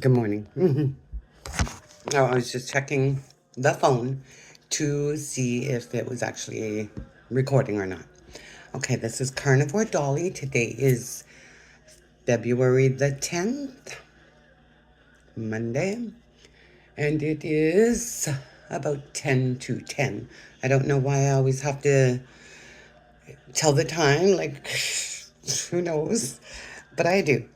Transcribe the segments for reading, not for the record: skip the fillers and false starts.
Good morning. Oh, I was just checking the phone to see if it was actually recording or not. Okay, this is Carnivore Dolly. Today is February the 10th, Monday, and it is about 10 to 10. I don't know why I always have to tell the time, like, who knows? But I do.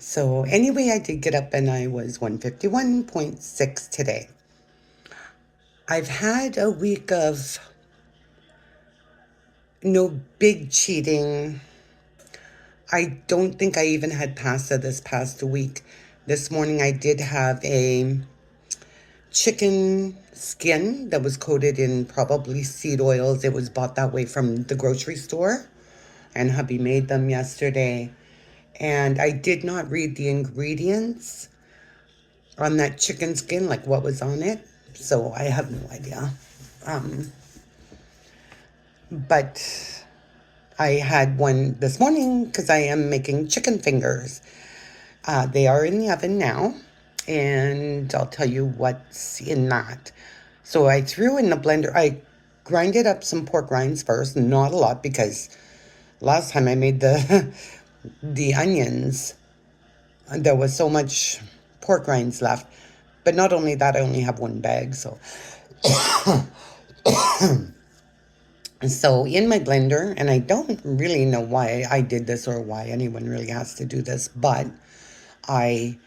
So, anyway, I did get up and I was 151.6 today. I've had a week of no big cheating. I don't think I even had pasta this past week. This morning I did have a chicken skin that was coated in probably seed oils. It was bought that way from the grocery store, and hubby made them yesterday. And I did not read the ingredients on that chicken skin, like what was on it. So I have no idea. But I had one this morning because I am making chicken fingers. They are in the oven now, and I'll tell you what's in that. So I threw in the blender. I grinded up some pork rinds first, not a lot because last time I made the the onions, there was so much pork rinds left. But not only that, I only have one bag, so in my blender, and I don't really know why I did this or why anyone really has to do this, but I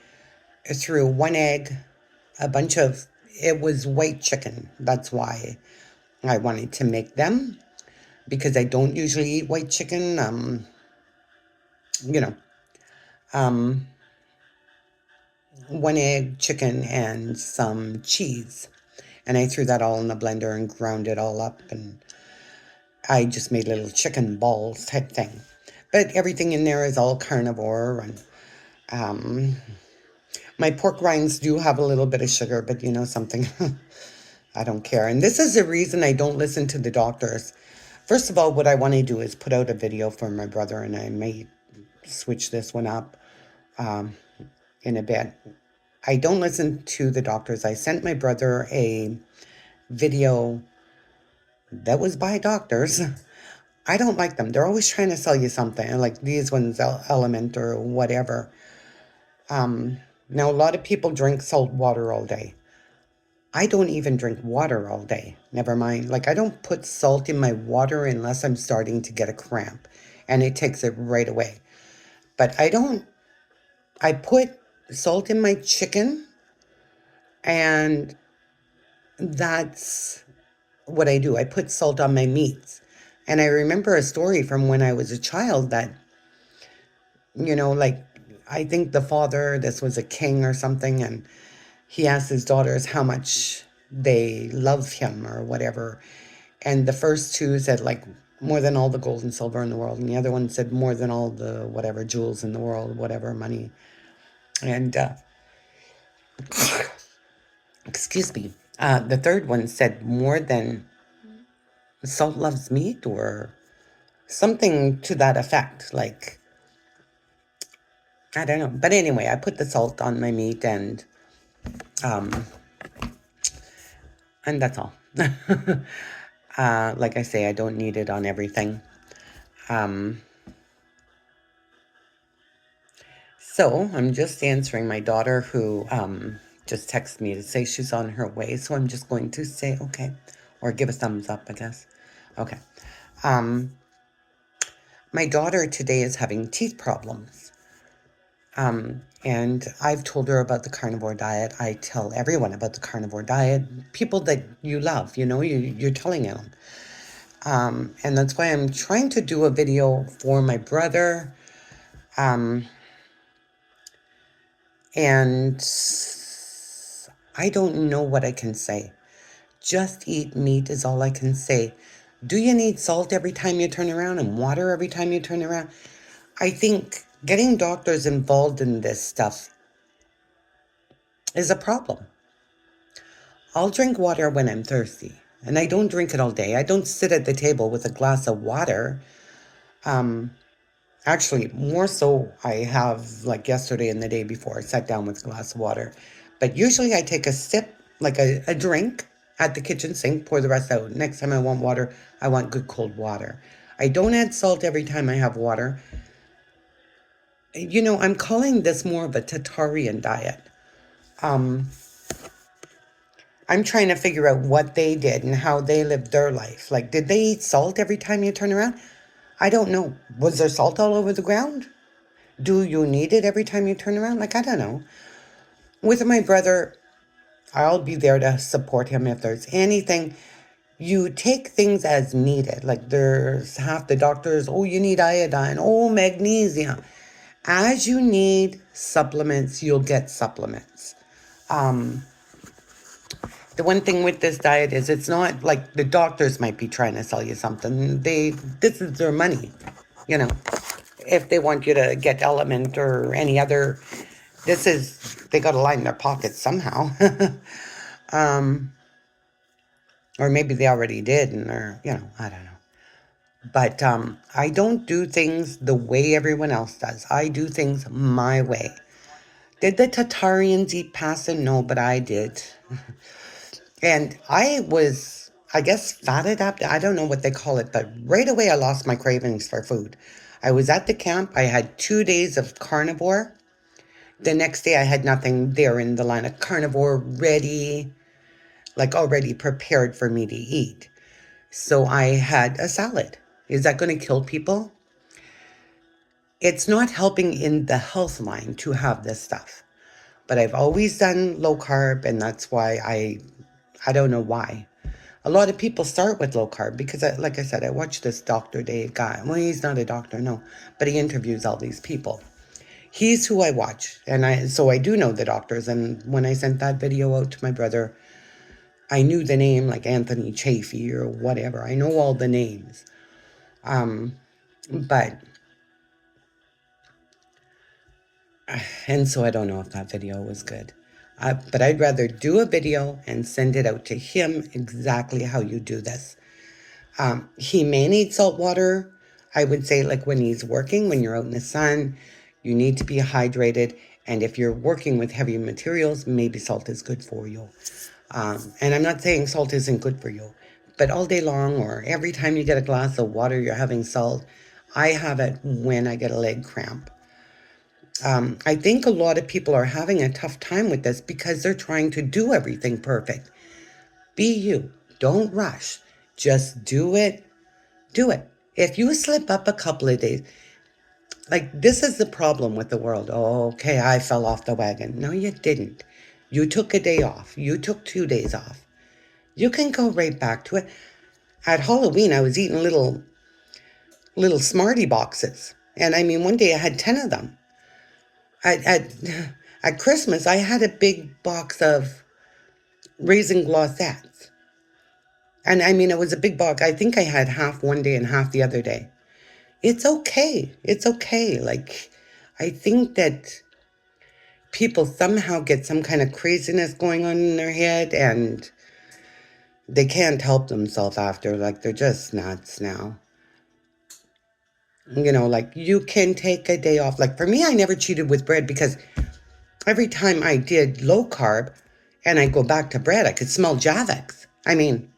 threw one egg, a bunch of, it was white chicken. That's why I wanted to make them, because I don't usually eat white chicken. You know, um, one egg, chicken, and some cheese. And I threw that all in the blender and ground it all up, and I just made little chicken balls type thing. But everything in there is all carnivore, and um, my pork rinds do have a little bit of sugar, but you know something, I don't care. And this is the reason I don't listen to the doctors. First of all, what I want to do is put out a video for my brother, and I may switch this one up in a bit. I don't listen to the doctors. I sent my brother a video that was by doctors. I don't like them. They're always trying to sell you something, like these ones, Element or whatever. Now, a lot of people drink salt water all day. I don't even drink water all day. Never mind. Like, I don't put salt in my water unless I'm starting to get a cramp, and it takes it right away. But I put salt in my chicken, and that's what I do. I put salt on my meats. And I remember a story from when I was a child that, like, I think the father, this was a king or something, and he asked his daughters how much they love him or whatever. And the first two said, like, more than all the gold and silver in the world. And the other one said, more than all the whatever jewels in the world, whatever money. And, excuse me, the third one said, more than salt loves meat, or something to that effect. Like, I don't know. But anyway, I put the salt on my meat, um, and that's all. Like I say, I don't need it on everything. Um, so I'm just answering my daughter, who just texted me to say she's on her way. So I'm just going to say, okay, or give a thumbs up, I guess. Okay. Um, my daughter today is having teeth problems. And I've told her about the carnivore diet. I tell everyone about the carnivore diet. People that you love, you're telling them. And that's why I'm trying to do a video for my brother. And I don't know what I can say. Just eat meat is all I can say. Do you need salt every time you turn around and water every time you turn around? I think getting doctors involved in this stuff is a problem. I'll drink water when I'm thirsty, and I don't drink it all day. I don't sit at the table with a glass of water. Actually, more so, I have like yesterday and the day before, I sat down with a glass of water. But usually I take a sip, like a drink at the kitchen sink, pour the rest out. Next time I want water, I want good cold water. I don't add salt every time I have water. I'm calling this more of a Tatarian diet. Um, I'm trying to figure out what they did and how they lived their life. Like, did they eat salt every time you turn around? I don't know. Was there salt all over the ground? Do you need it every time you turn around? Like, I don't know. With my brother, I'll be there to support him if there's anything. You take things as needed. Like, there's half the doctors, oh, you need iodine, oh, magnesium. As you need supplements, you'll get supplements. Um, the one thing with this diet is it's not like the doctors might be trying to sell you something. This is their money, you know. If they want you to get Element or any other, they got to line their pockets somehow. um, or maybe they already did and I don't know. But I don't do things the way everyone else does. I do things my way. Did the Tatarians eat pasta? No, but I did. And I was, I guess, fat adapted. I don't know what they call it, but right away I lost my cravings for food. I was at the camp. I had 2 days of carnivore. The next day I had nothing there in the line of carnivore ready, like already prepared for me to eat. So I had a salad. Is that going to kill people? It's not helping in the health line to have this stuff. But I've always done low carb, and that's why I don't know why. A lot of people start with low carb because, like I said, I watched this Dr. Dave guy. Well, he's not a doctor, no, but he interviews all these people. He's who I watch, and so I do know the doctors. And when I sent that video out to my brother, I knew the name, like Anthony Chafee or whatever. I know all the names. But and so I don't know if that video was good. But I'd rather do a video and send it out to him exactly how you do this. He may need salt water. I would say, like when he's working, when you're out in the sun, you need to be hydrated. And if you're working with heavy materials, maybe salt is good for you. And I'm not saying salt isn't good for you, but all day long or every time you get a glass of water, you're having salt. I have it when I get a leg cramp. I think a lot of people are having a tough time with this because they're trying to do everything perfect. Be you. Don't rush. Just do it. Do it. If you slip up a couple of days, like this is the problem with the world. Oh, okay, I fell off the wagon. No, you didn't. You took a day off. You took 2 days off. You can go right back to it. At Halloween, I was eating little Smartie boxes. And I mean, one day I had 10 of them. At, at Christmas, I had a big box of raisin glacettes. And I mean, it was a big box. I think I had half one day and half the other day. It's okay. It's okay. Like, I think that people somehow get some kind of craziness going on in their head and they can't help themselves after. Like, they're just nuts now. Like you can take a day off. Like for me, I never cheated with bread because every time I did low carb and I go back to bread, I could smell Javex. I mean,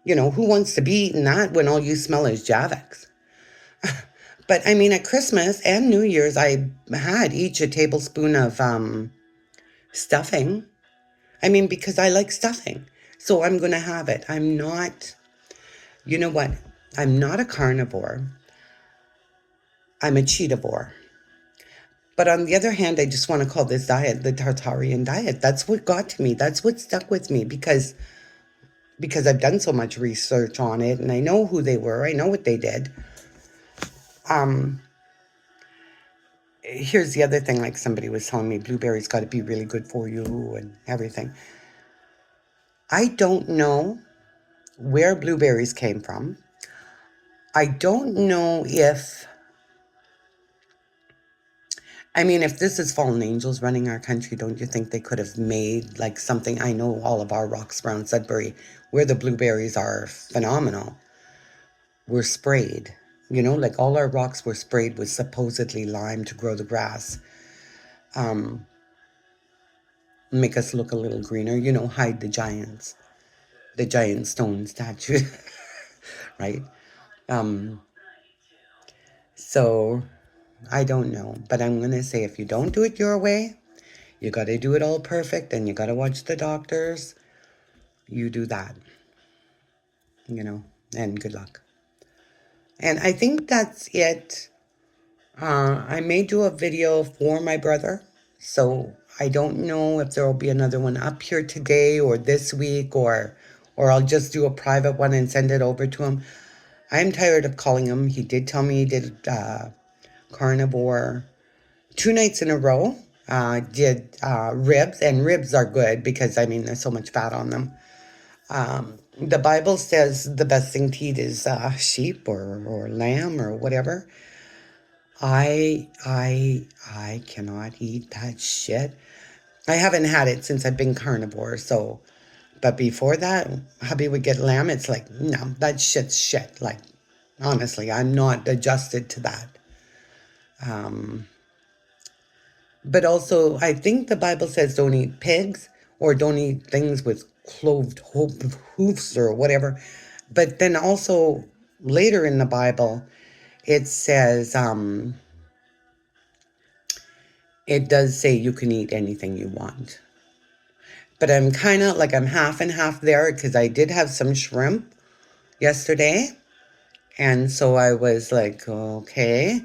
who wants to be eating that when all you smell is Javex? But I mean, at Christmas and New Year's, I had each a tablespoon of stuffing. I mean, because I like stuffing. So I'm going to have it. I'm not, you know what? I'm not a carnivore. I'm a cheetavore. But on the other hand, I just want to call this diet the Tartarian diet. That's what got to me. That's what stuck with me because I've done so much research on it and I know who they were. I know what they did. Here's the other thing, like somebody was telling me, blueberries got to be really good for you and everything. I don't know where blueberries came from. I don't know if this is fallen angels running our country, don't you think they could have made like something? I know all of our rocks around Sudbury, where the blueberries are phenomenal, were sprayed. You know, like all our rocks were sprayed with supposedly lime to grow the grass, um, make us look a little greener, you know, hide the giant stone statue, right? Um, so I don't know, but I'm going to say if you don't do it your way, you got to do it all perfect and you got to watch the doctors. You do that, you know, and good luck. And I think that's it. I may do a video for my brother. So I don't know if there will be another one up here today or this week, or I'll just do a private one and send it over to him. I'm tired of calling him. He did tell me he did carnivore 2 nights in a row. Did ribs, and ribs are good because I mean there's so much fat on them. The Bible says the best thing to eat is sheep or lamb or whatever. I cannot eat that shit. I haven't had it since I've been carnivore, so but before that, hubby would get lamb. It's like, no, that shit's shit. Like, honestly, I'm not adjusted to that. Um, but also, I think the Bible says don't eat pigs or don't eat things with cloved hoofs or whatever. But then also later in the Bible, it says, it does say you can eat anything you want. But I'm kind of like, I'm half and half there because I did have some shrimp yesterday. And so I was like, okay.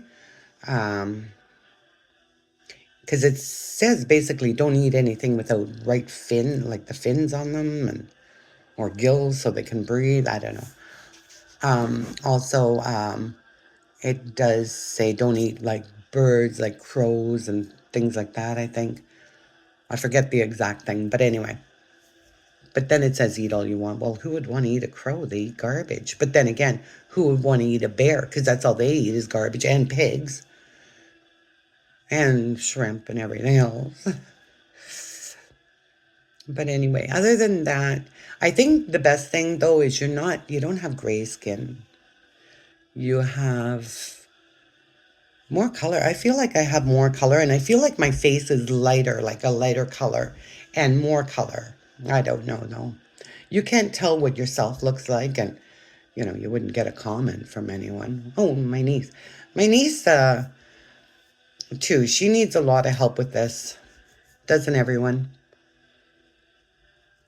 Because it says basically don't eat anything without right fin, like the fins on them, or gills so they can breathe. I don't know. Also, it does say don't eat like birds, like crows and things like that, I think. I forget the exact thing, but anyway. But then it says eat all you want. Well, who would want to eat a crow? They eat garbage. But then again, who would want to eat a bear? Because that's all they eat is garbage and pigs and shrimp and everything else. But anyway, other than that, I think the best thing though is you don't have gray skin. You have more color. I feel like I have more color and I feel like my face is lighter, like a lighter color and more color. I don't know, no. You can't tell what yourself looks like and you know, you wouldn't get a comment from anyone. Oh, my niece. My niece, too, she needs a lot of help with this. Doesn't everyone?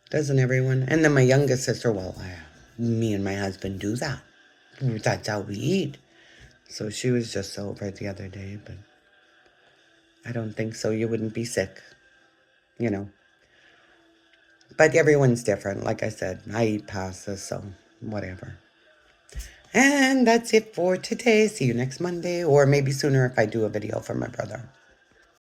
Doesn't everyone? And then my youngest sister, well, me and my husband do that. That's how we eat. So she was just over it the other day, but I don't think so. You wouldn't be sick, you know. But everyone's different. Like I said, I eat pasta, so whatever. And that's it for today. See you next Monday, or maybe sooner if I do a video for my brother.